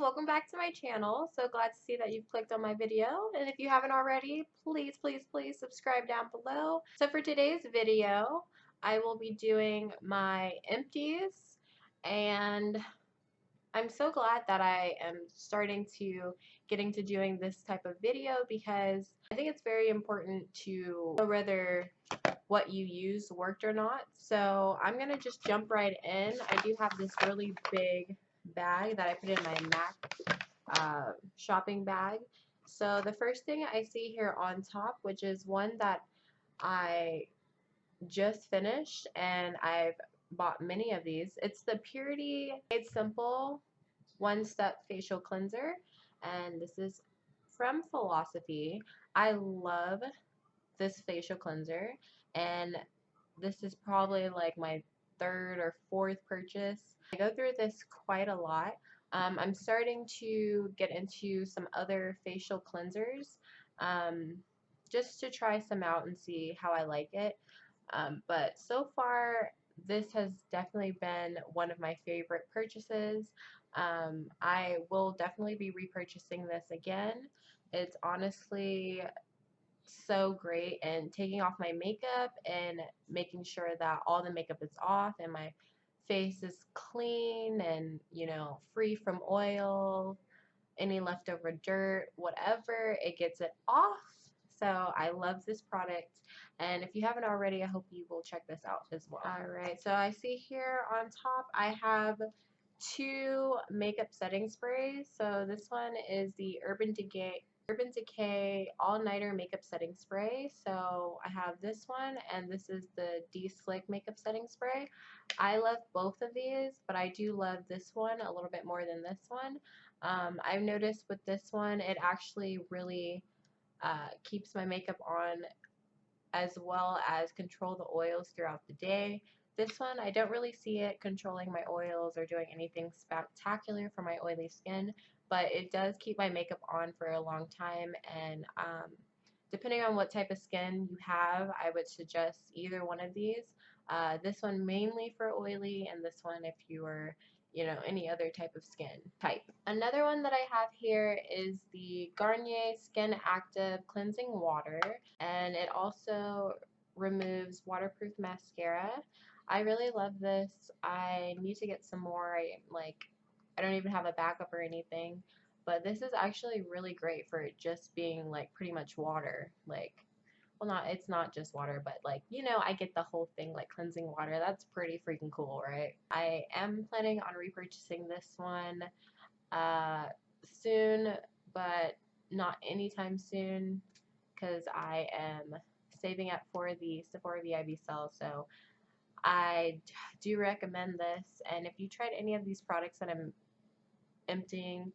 welcome back to my channel. So glad to see that you've clicked on my video, and if you haven't already, please subscribe down below. So for today's video, I will be doing my empties, and I'm so glad that I am getting to doing this type of video, because I think it's very important to know whether what you use worked or not. So I'm gonna just jump right in. I do have this really big bag that I put in my MAC shopping bag. So the first thing I see here on top, which is one that I just finished, and I've bought many of these. It's the Purity Made Simple One-Step Facial Cleanser, and this is from Philosophy. I love this facial cleanser, and this is probably like my third or fourth purchase. I go through this quite a lot. I'm starting to get into some other facial cleansers, just to try some out and see how I like it. But so far, this has definitely been one of my favorite purchases. I will definitely be repurchasing this again. It's honestly so great, and taking off my makeup and making sure that all the makeup is off and my face is clean and, you know, free from oil, any leftover dirt, whatever, it gets it off. So I love this product, and if you haven't already, I hope you will check this out as well. Alright, so I see here on top I have two makeup setting sprays. So this one is the Urban Decay All-Nighter Makeup Setting Spray. So I have this one, and this is the De-Slick Makeup Setting Spray. I love both of these, but I do love this one a little bit more than this one. I've noticed with this one, it actually really keeps my makeup on, as well as control the oils throughout the day. This one, I don't really see it controlling my oils or doing anything spectacular for my oily skin, but it does keep my makeup on for a long time, and depending on what type of skin you have, I would suggest either one of these. This one mainly for oily, and this one if you are, you know, any other type of skin type. Another one that I have here is the Garnier Skin Active Cleansing Water, and it also removes waterproof mascara. I really love this. I need to get some more. I don't even have a backup or anything, but this is actually really great for it just being like pretty much water. Like, well, it's not just water, but like, you know, I get the whole thing, like cleansing water. That's pretty freaking cool, right? I am planning on repurchasing this one soon, but not anytime soon, because I am saving up for the Sephora VIB sale. So I do recommend this, and if you tried any of these products that I'm emptying,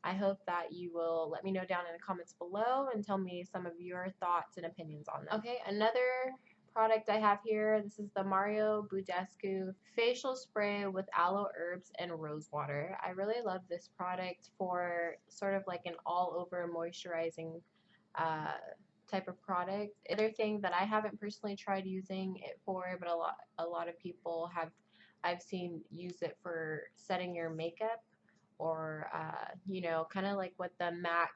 I hope that you will let me know down in the comments below and tell me some of your thoughts and opinions on them. Okay, another product I have here, this is the Badescu facial spray with aloe herbs and rose water. I really love this product for sort of like an all-over moisturizing type of product. Another thing that I haven't personally tried using it for, but a lot of people have, I've seen use it for setting your makeup, or you know, kind of like what the MAC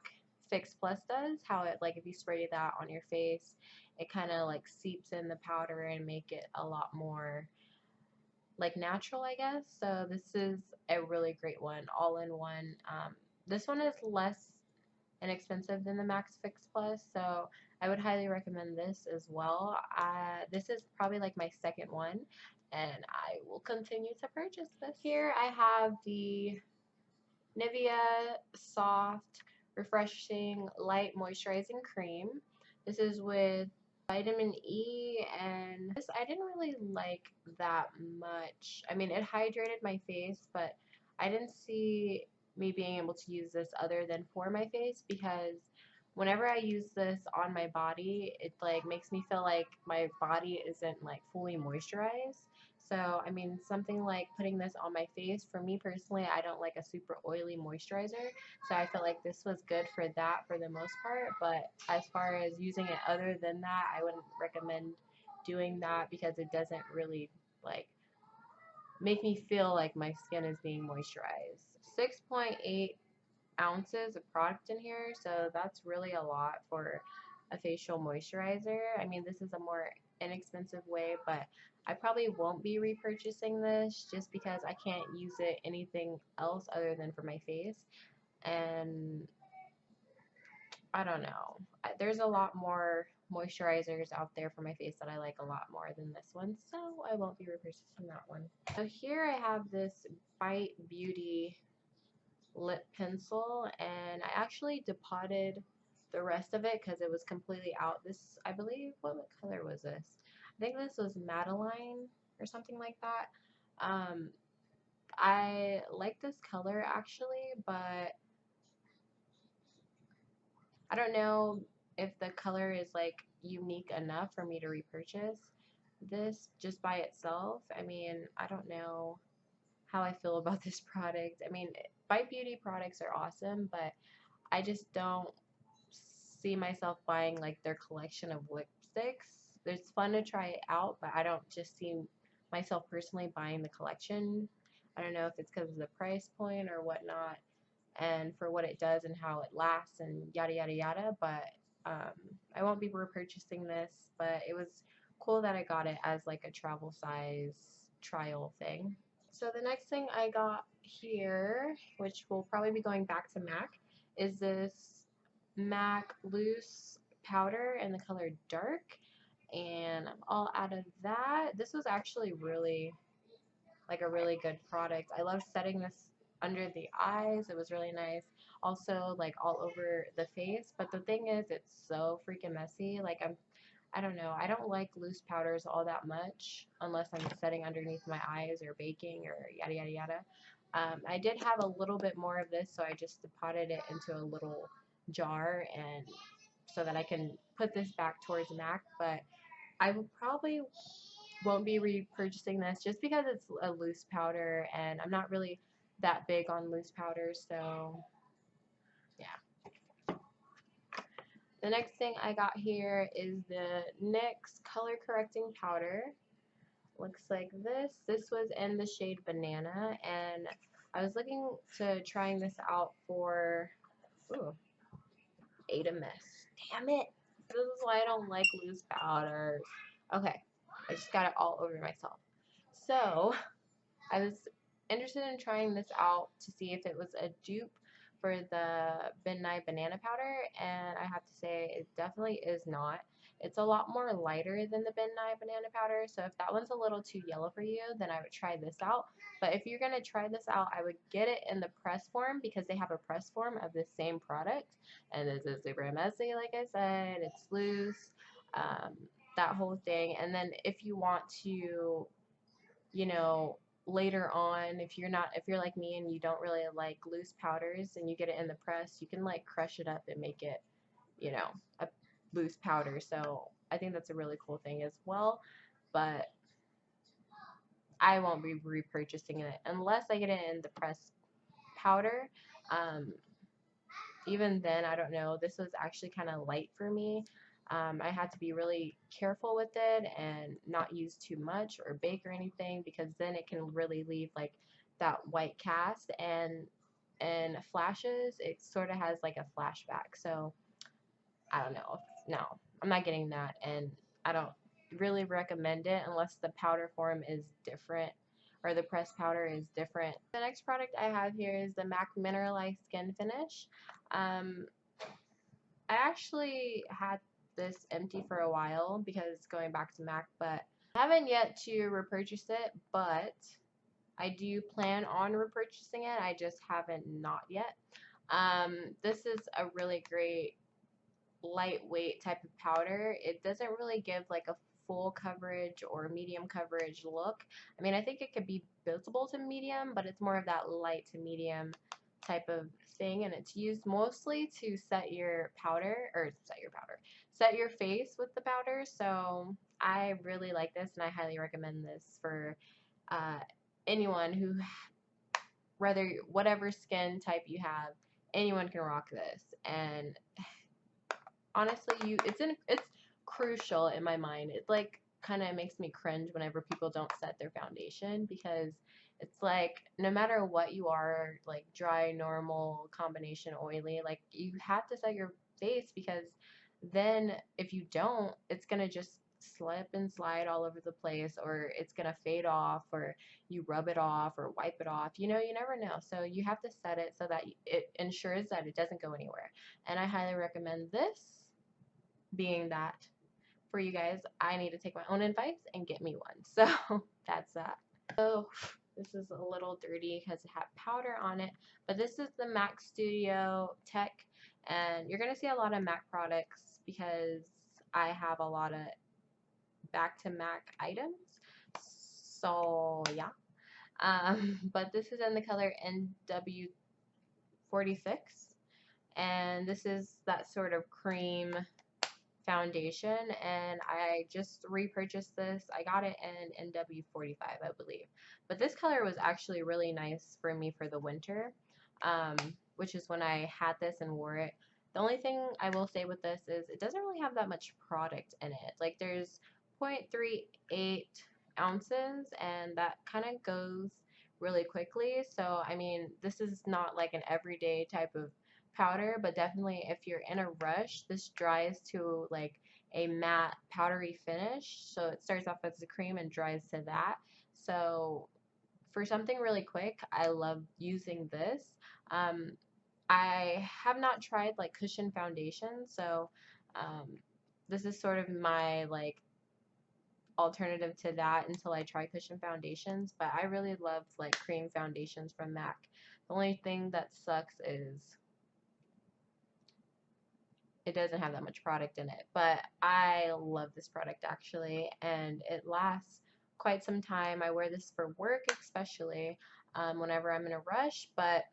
Fix Plus does, how it, like, if you spray that on your face, it kind of like seeps in the powder and make it a lot more like natural, I guess. So this is a really great one, all in one. This one is less inexpensive than the Max Fix Plus, so I would highly recommend this as well. This is probably like my second one, and I will continue to purchase this. Here I have the Nivea Soft Refreshing Light Moisturizing Cream. This is with vitamin E, and this I didn't really like that much. I mean, it hydrated my face, but I didn't see me being able to use this other than for my face, because whenever I use this on my body, it like makes me feel like my body isn't like fully moisturized. So, I mean, something like putting this on my face, for me personally, I don't like a super oily moisturizer. So I felt like this was good for that for the most part. But as far as using it other than that, I wouldn't recommend doing that, because it doesn't really like make me feel like my skin is being moisturized. 6.8 ounces of product in here, so that's really a lot for a facial moisturizer. I mean, this is a more inexpensive way, but I probably won't be repurchasing this just because I can't use it anything else other than for my face. And I don't know. There's a lot more moisturizers out there for my face that I like a lot more than this one, so I won't be repurchasing that one. So here I have this Bite Beauty lip pencil, and I actually depotted the rest of it because it was completely out. This, I believe, what color was this? I think this was Matbelline or something like that. I like this color actually, but I don't know if the color is like unique enough for me to repurchase this just by itself. I mean, I don't know how I feel about this product. I mean, Bite Beauty products are awesome, but I just don't see myself buying like their collection of lipsticks. It's fun to try it out, but I don't just see myself personally buying the collection. I don't know if it's because of the price point or whatnot, and for what it does and how it lasts and yada yada yada, but I won't be repurchasing this, but it was cool that I got it as like a travel size trial thing. So the next thing I got here, which will probably be going back to MAC, is this MAC loose powder in the color dark, and I'm all out of that. This was actually really like a really good product. I love setting this under the eyes. It was really nice. Also like all over the face, but the thing is it's so freaking messy. Like I don't know. I don't like loose powders all that much unless I'm setting underneath my eyes or baking or yada yada yada. I did have a little bit more of this, so I just potted it into a little jar and so that I can put this back towards MAC, but I will probably won't be repurchasing this just because it's a loose powder and I'm not really that big on loose powders, so yeah. The next thing I got here is the NYX color correcting powder. Looks like this. This was in the shade Banana, and I was looking to trying this out for, ooh, ate a mess. Damn it. This is why I don't like loose powders. Okay, I just got it all over myself. So, I was interested in trying this out to see if it was a dupe for the Midnight Banana Powder, and I have to say it definitely is not. It's a lot more lighter than the Midnight Banana Powder, so if that one's a little too yellow for you, then I would try this out. But if you're going to try this out, I would get it in the press form because they have a press form of the same product, and this is super messy, like I said. It's loose, that whole thing. And then if you want to, you know, later on, if you're like me and you don't really like loose powders and you get it in the press, you can like crush it up and make it, you know, a loose powder. So I think that's a really cool thing as well, but I won't be repurchasing it unless I get it in the press powder. Even then, I don't know. This was actually kind of light for me. I had to be really careful with it and not use too much or bake or anything because then it can really leave like that white cast, and flashes it sort of has like a flashback. So I don't know. No, I'm not getting that, and I don't really recommend it unless the powder form is different or the pressed powder is different. The next product I have here is the MAC Mineralized Skin Finish. I actually had this empty for a while because going back to MAC, but I haven't yet to repurchase it, but I do plan on repurchasing it. I just haven't not yet. This is a really great lightweight type of powder. It doesn't really give like a full coverage or medium coverage look. I mean, I think it could be visible to medium, but it's more of that light to medium type of thing, and it's used mostly to set your face with the powder. So I really like this, and I highly recommend this for anyone who, whatever skin type you have, anyone can rock this. And honestly, it's crucial in my mind. It like kind of makes me cringe whenever people don't set their foundation because It's like no matter what you are, like dry, normal, combination, oily, like you have to set your face, because then if you don't, it's gonna just slip and slide all over the place, or it's gonna fade off, or you rub it off or wipe it off. You know, you never know. So you have to set it so that it ensures that it doesn't go anywhere. And I highly recommend this, being that for you guys, I need to take my own advice and get me one. So that's that. So this is a little dirty because it had powder on it, but this is the MAC Studio Tech, and you're going to see a lot of MAC products because I have a lot of back to MAC items. So yeah, but this is in the color NW46, and this is that sort of cream foundation, and I just repurchased this. I got it in NW45, I believe. But this color was actually really nice for me for the winter, which is when I had this and wore it. The only thing I will say with this is it doesn't really have that much product in it. Like there's 0.38 ounces, and that kind of goes really quickly. So, I mean, this is not like an everyday type of powder, but definitely if you're in a rush, this dries to like a matte powdery finish. So it starts off as a cream and dries to that. So for something really quick, I love using this. I have not tried like cushion foundation, so this is sort of my like alternative to that until I try cushion foundations. But I really love like cream foundations from MAC. The only thing that sucks is it doesn't have that much product in it, but I love this product actually, and it lasts quite some time. I wear this for work especially, whenever I'm in a rush, but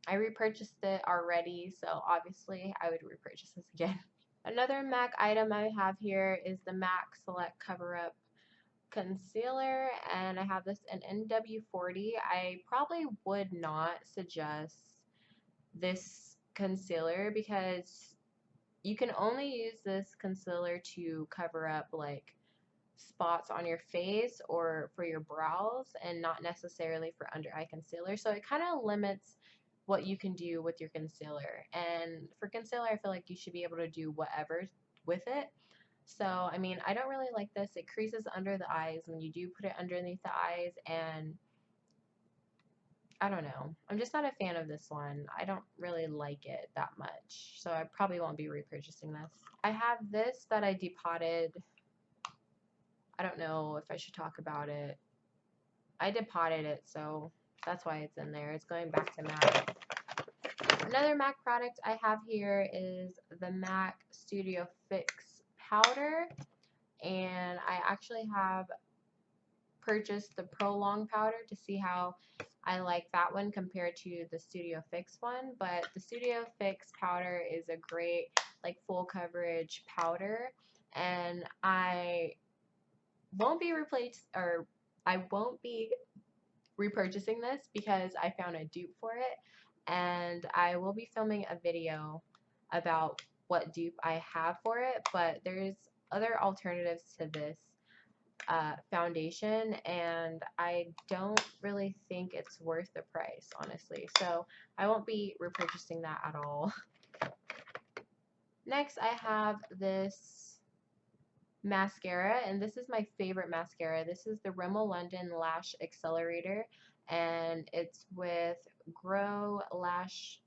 I repurchased it already, so obviously I would repurchase this again. Another MAC item I have here is the MAC Select Coverup concealer, and I have this in NW40. I probably would not suggest this concealer because you can only use this concealer to cover up like spots on your face or for your brows, and not necessarily for under eye concealer. So it kind of limits what you can do with your concealer. And for concealer, I feel like you should be able to do whatever with it. So, I mean, I don't really like this. It creases under the eyes when you do put it underneath the eyes, and I don't know. I'm just not a fan of this one. I don't really like it that much, so I probably won't be repurchasing this. I have this that I depotted. I don't know if I should talk about it. I depotted it, so that's why it's in there. It's going back to MAC. Another MAC product I have here is the MAC Studio Fix powder, and I actually have purchased the Prolong powder to see how I like that one compared to the Studio Fix one. But the Studio Fix powder is a great like full coverage powder, and I won't be repurchasing this because I found a dupe for it, and I will be filming a video about what dupe I have for it. But there's other alternatives to this foundation, and I don't really think it's worth the price, honestly. So I won't be repurchasing that at all. Next, I have this mascara, and this is my favorite mascara. This is the Rimmel London Lash Accelerator, and it's with Grow Lash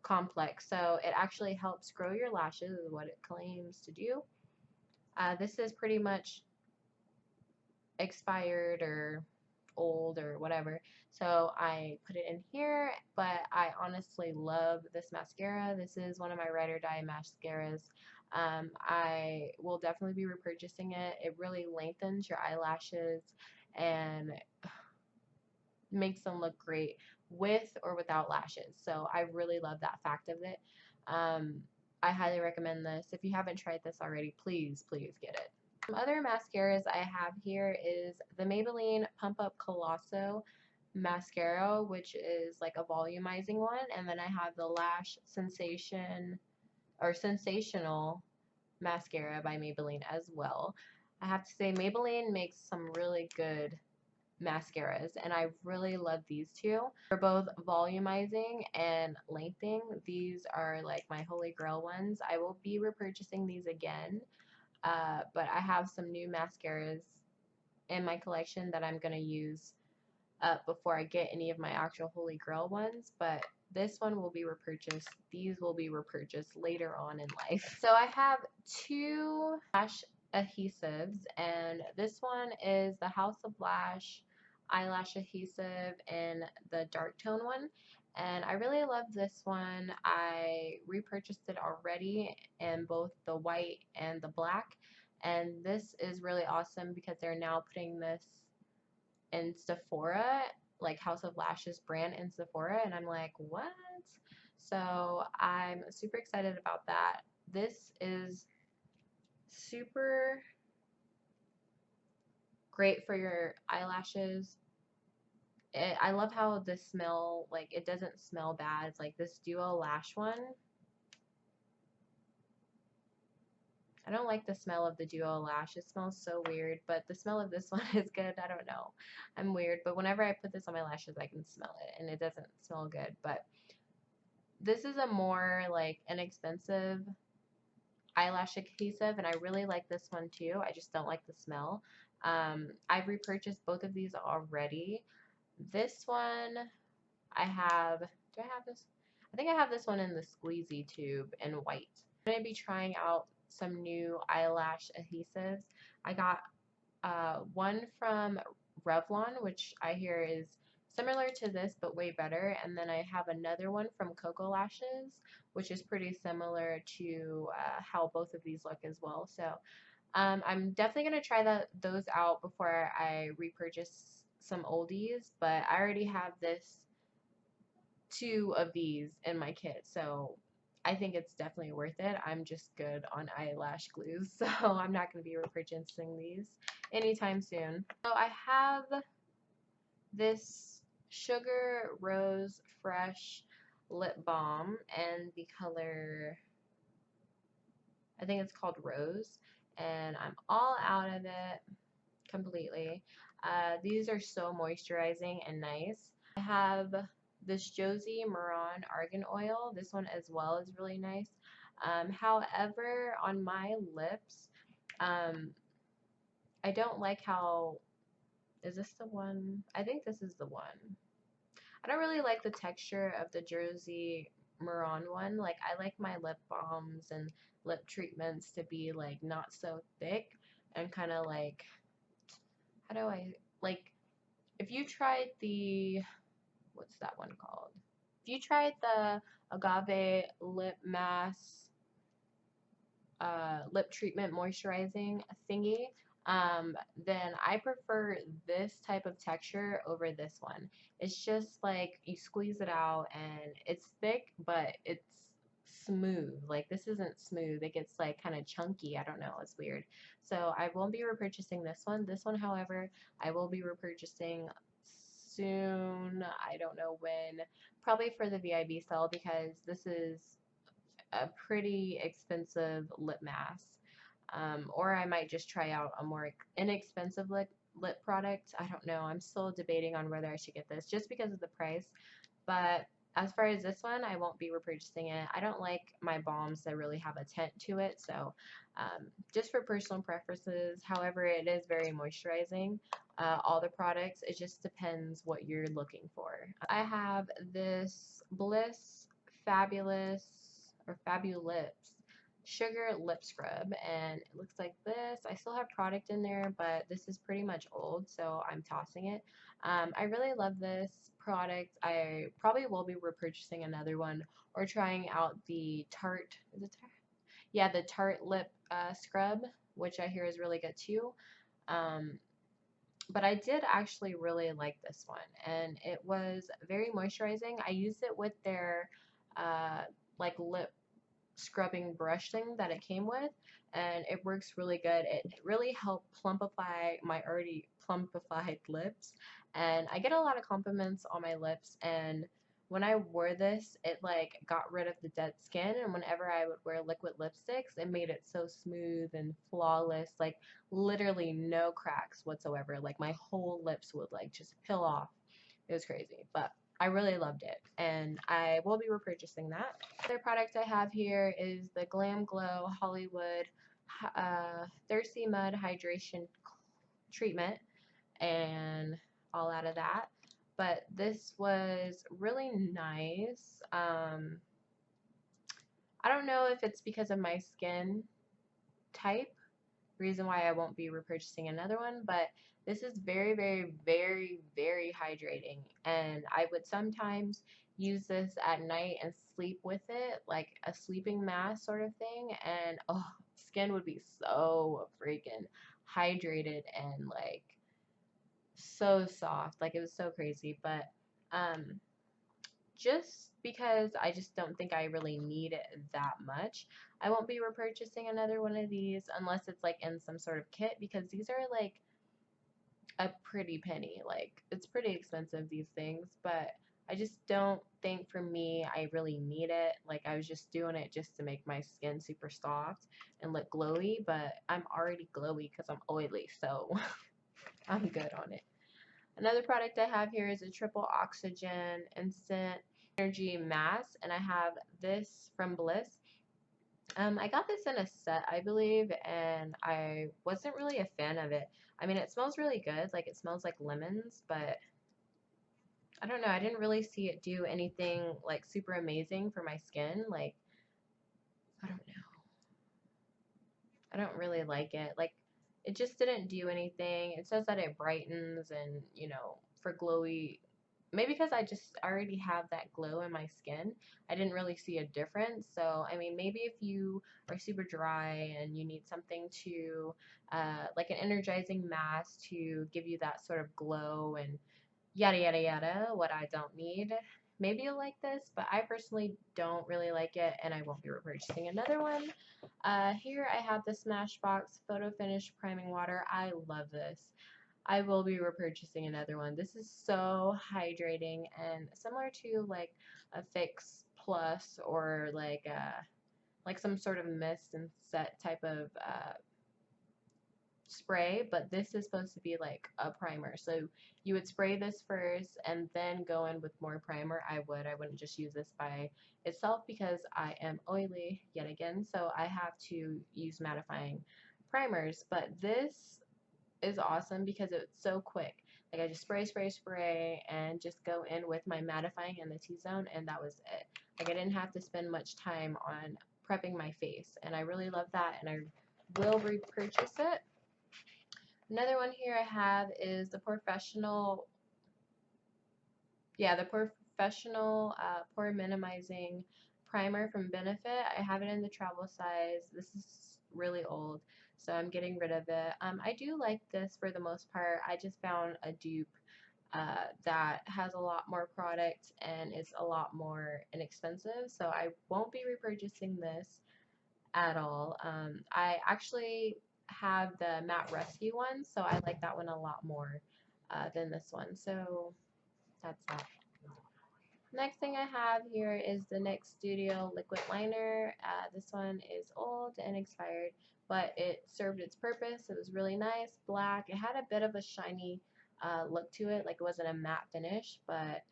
Complex. So it actually helps grow your lashes, is what it claims to do. This is pretty much expired or old or whatever, so I put it in here, but I honestly love this mascara. This is one of my ride or die mascaras. I will definitely be repurchasing it. It really lengthens your eyelashes and makes them look great with or without lashes, so I really love that fact of it. I highly recommend this. If you haven't tried this already, please get it. Some other mascaras I have here is the Maybelline Pump Up Colassal mascara, which is like a volumizing one, and then I have the Lash Sensational mascara by Maybelline as well. I have to say Maybelline makes some really good mascaras, and I really love these two. They're both volumizing and lengthening. These are like my holy grail ones. I will be repurchasing these again, but I have some new mascaras in my collection that I'm going to use up before I get any of my actual holy grail ones, but this one will be repurchased. These will be repurchased later on in life. So I have two lash adhesives, and this one is the House of Lash eyelash adhesive in the dark tone one, and I really love this one. I repurchased it already in both the white and the black, and this is really awesome because they're now putting this in Sephora, like House of Lashes brand in Sephora, and I'm like, what? So I'm super excited about that. This is super great for your eyelashes. I love how the smell, like, it doesn't smell bad. It's like this Duo Lash one. I don't like the smell of the Duo Lash. It smells so weird, but the smell of this one is good. I don't know. I'm weird, but whenever I put this on my lashes, I can smell it, and it doesn't smell good. But this is a more, like, inexpensive eyelash adhesive, and I really like this one too. I just don't like the smell. I've repurchased both of these already. This one, I have, do I have this? I think I have this one in the squeezy tube in white. I'm going to be trying out some new eyelash adhesives. I got one from Revlon, which I hear is similar to this but way better, and then I have another one from Coco Lashes, which is pretty similar to how both of these look as well. So I'm definitely going to try those out before I repurchase some oldies, but I already have two of these in my kit, so I think it's definitely worth it. I'm just good on eyelash glues, so I'm not going to be repurchasing these anytime soon. So I have this Sugar Rose Fresh lip balm and the color, I think it's called Rose, and I'm all out of it completely. These are so moisturizing and nice. I have this Josie Maran Argan Oil. This one as well is really nice. However, on my lips, I don't like how, is this the one? I think this is the one. I don't really like the texture of the Josie Maran one. Like, I like my lip balms and lip treatments to be like not so thick and kind of like, how do I, like, if you tried the, what's that one called? If you tried the Agave Lip Mask Lip Treatment Moisturizing thingy, then I prefer this type of texture over this one. It's just like you squeeze it out and it's thick, but it's smooth. Like, this isn't smooth. It gets like kind of chunky. I don't know. It's weird. So I won't be repurchasing this one. This one, however, I will be repurchasing soon. I don't know when. Probably for the VIB sale, because this is a pretty expensive lip mask. Or I might just try out a more inexpensive lip product. I don't know. I'm still debating on whether I should get this just because of the price. But as far as this one, I won't be repurchasing it. I don't like my balms that really have a tint to it. So just for personal preferences, however, it is very moisturizing. All the products, it just depends what you're looking for. I have this Bliss Fabulips Sugar Lip Scrub, and it looks like this. I still have product in there, but this is pretty much old, so I'm tossing it. I really love this product. I probably will be repurchasing another one or trying out the Tarte, is it Tarte? Yeah, the Tarte Lip Scrub, which I hear is really good too. But I did actually really like this one, and it was very moisturizing. I used it with their like lip scrubbing brush thing that it came with, and it works really good. It really helped plumpify my already plumpified lips, and I get a lot of compliments on my lips, and when I wore this, it like got rid of the dead skin, and whenever I would wear liquid lipsticks, it made it so smooth and flawless, like literally no cracks whatsoever. Like my whole lips would like just peel off. It was crazy, but I really loved it, and I will be repurchasing that. Other product I have here is the Glam Glow Hollywood Thirsty Mud Hydration Treatment, and all out of that. But this was really nice. I don't know if it's because of my skin type, reason why I won't be repurchasing another one, but this is very, very, very, very hydrating, and I would sometimes use this at night and sleep with it, like a sleeping mask sort of thing, and oh, skin would be so freaking hydrated and like so soft. Like it was so crazy, but um just because I just don't think I really need it that much, I won't be repurchasing another one of these unless it's like in some sort of kit, because these are like a pretty penny. Like it's pretty expensive, these things, but I just don't think for me I really need it. Like I was just doing it just to make my skin super soft and look glowy, but I'm already glowy because I'm oily, so I'm good on it. Another product I have here is a triple oxygen instant energy mask, and I have this from Bliss. I got this in a set, I believe, and I wasn't really a fan of it. I mean, it smells really good, like it smells like lemons, but I don't know, I didn't really see it do anything like super amazing for my skin. Like, I don't know. I don't really like it. Like, it just didn't do anything. It says that it brightens and, you know, for glowy. Maybe because I just already have that glow in my skin, I didn't really see a difference. So, I mean, maybe if you are super dry and you need something to, like an energizing mask to give you that sort of glow and yada yada yada, what I don't need, maybe you'll like this, but I personally don't really like it, and I won't be repurchasing another one. Here I have the Smashbox Photo Finish Priming Water. I love this. I will be repurchasing another one. This is so hydrating and similar to like a Fix Plus or like some sort of mist and set type of spray, but this is supposed to be like a primer. So you would spray this first and then go in with more primer. I wouldn't just use this by itself because I am oily yet again, so I have to use mattifying primers. But this is awesome because it's so quick. Like I just spray and just go in with my mattifying in the T-zone, and that was it. Like I didn't have to spend much time on prepping my face, and I really love that, and I will repurchase it. Another one here I have is the Porefessional, the Porefessional Pore Minimizing Primer from Benefit. I have it in the travel size. This is really old, so I'm getting rid of it. I do like this for the most part. I just found a dupe that has a lot more product and is a lot more inexpensive, so I won't be repurchasing this at all. I actually have the Matte Rescue one, so I like that one a lot more than this one. So that's that. Next thing I have here is the NYX Studio Liquid Liner. This one is old and expired, but it served its purpose. It was really nice, black. It had a bit of a shiny look to it, like it wasn't a matte finish, but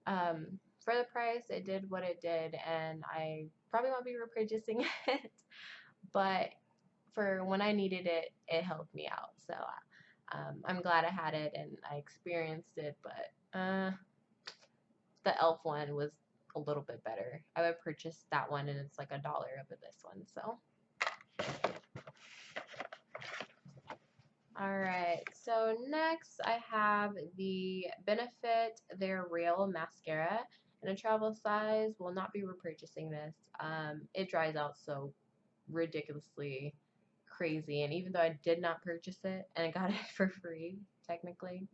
for the price, it did what it did, and I probably won't be repurchasing it, but for when I needed it, it helped me out. So I'm glad I had it and I experienced it, but the e.l.f. one was a little bit better. I would purchase that one, and it's like $1 over this one. So alright, so next I have the Benefit They're Real Mascara in a travel size. Will not be repurchasing this. It dries out so ridiculously crazy, and even though I did not purchase it and I got it for free, technically,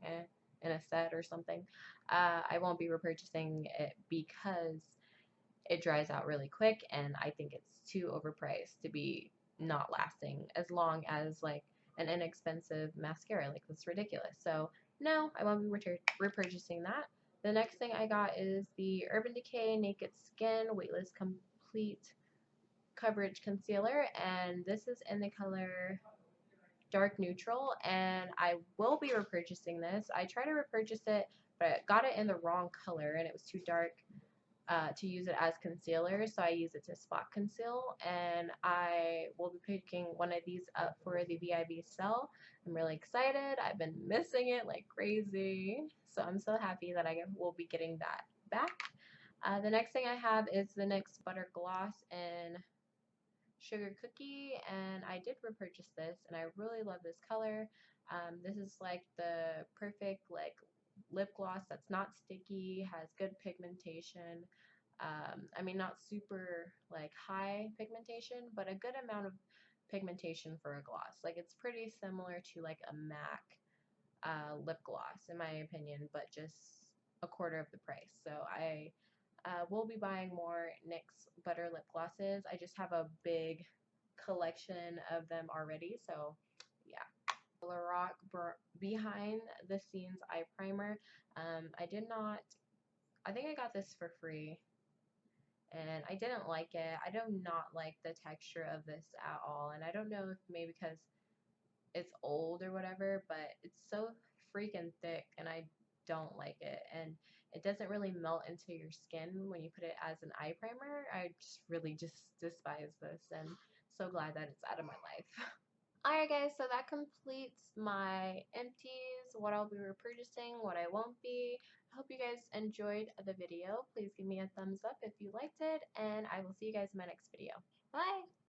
in a set or something, I won't be repurchasing it because it dries out really quick, and I think it's too overpriced to be not lasting as long as like an inexpensive mascara. Like, that's ridiculous. So no, I won't be repurchasing that. The next thing I got is the Urban Decay Naked Skin Weightless Complete Coverage Concealer, and this is in the color dark neutral, and I will be repurchasing this. I tried to repurchase it, but got it in the wrong color and it was too dark to use it as concealer, so I use it to spot conceal, and I will be picking one of these up for the VIB sale. I'm really excited. I've been missing it like crazy, so I'm so happy that I will be getting that back. The next thing I have is the NYX Butter Gloss in Sugar Cookie, and I did repurchase this, and I really love this color. This is like the perfect like lip gloss that's not sticky, has good pigmentation. I mean, not super like high pigmentation, but a good amount of pigmentation for a gloss. Like it's pretty similar to like a MAC lip gloss in my opinion, but just a quarter of the price. So I we'll be buying more NYX butter lip glosses. I just have a big collection of them already, so yeah. Lorac Behind the Scenes Eye Primer. I did not, I think I got this for free, and I didn't like it. I do not like the texture of this at all, and I don't know if maybe because it's old or whatever, but it's so freaking thick, and I don't like it, and it doesn't really melt into your skin when you put it as an eye primer. I just really just despise this, and so glad that it's out of my life. Alright guys, so that completes my empties, what I'll be repurchasing, what I won't be. I hope you guys enjoyed the video. Please give me a thumbs up if you liked it, and I will see you guys in my next video. Bye!